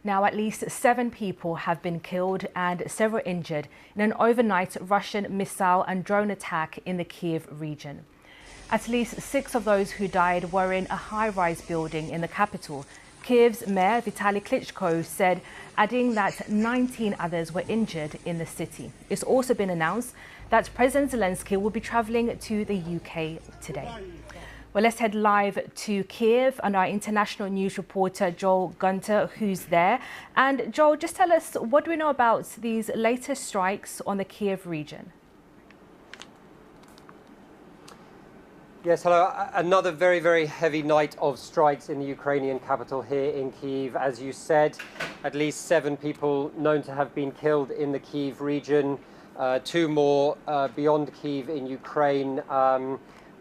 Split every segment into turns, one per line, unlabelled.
Now, at least 7 people have been killed and several injured in an overnight Russian missile and drone attack in the Kyiv region. At least 6 of those who died were in a high-rise building in the capital. Kyiv's mayor Vitaly Klitschko said, adding that 19 others were injured in the city. It's also been announced that President Zelensky will be travelling to the UK today. Well, let's head live to Kyiv and our international news reporter Joel Gunter, who's there. And Joel, just tell us, what do we know about these latest strikes on the Kyiv region?
Yes, hello. Another very, very heavy night of strikes in the Ukrainian capital here in Kyiv. As you said, at least 7 people known to have been killed in the Kyiv region, 2 more beyond Kyiv in Ukraine.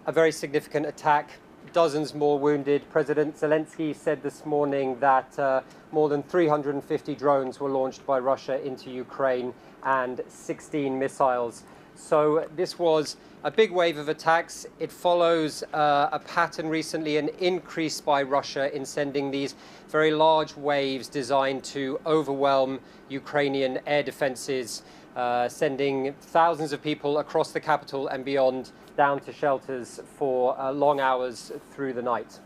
A very significant attack, dozens more wounded. President Zelensky said this morning that more than 350 drones were launched by Russia into Ukraine and 16 missiles. So this was a big wave of attacks. It follows a pattern recently, an increase by Russia in sending these very large waves designed to overwhelm Ukrainian air defenses, sending thousands of people across the capital and beyond down to shelters for long hours through the night.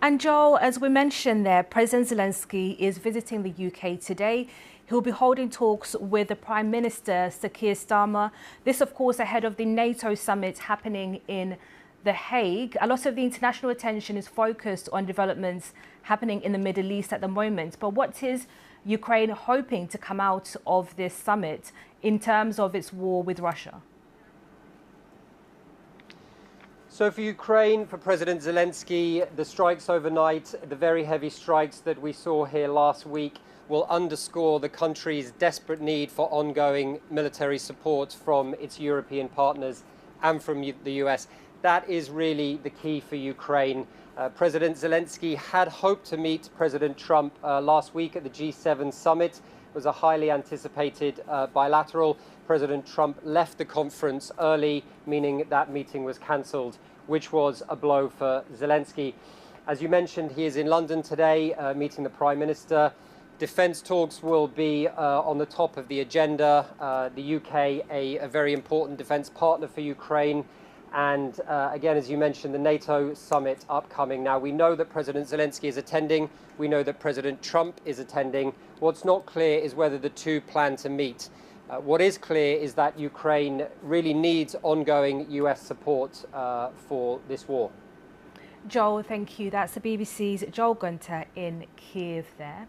And Joel, as we mentioned there, President Zelensky is visiting the UK today. He'll be holding talks with the Prime Minister, Sir Keir Starmer. This, of course, ahead of the NATO summit happening in The Hague. A lot of the international attention is focused on developments happening in the Middle East at the moment. But what is Ukraine hoping to come out of this summit in terms of its war with Russia?
So for Ukraine, for President Zelensky, the strikes overnight, the very heavy strikes that we saw here last week, will underscore the country's desperate need for ongoing military support from its European partners and from the US. That is really the key for Ukraine. President Zelensky had hoped to meet President Trump last week at the G7 summit. It was a highly anticipated bilateral. President Trump left the conference early, meaning that meeting was cancelled, which was a blow for Zelensky. As you mentioned, he is in London today, meeting the Prime Minister. Defence talks will be on the top of the agenda. The UK, a very important defence partner for Ukraine. And again, as you mentioned, the NATO summit upcoming. Now, we know that President Zelensky is attending. We know that President Trump is attending. What's not clear is whether the two plan to meet. What is clear is that Ukraine really needs ongoing US support for this war.
Joel, thank you. That's the BBC's Joel Gunter in Kyiv there.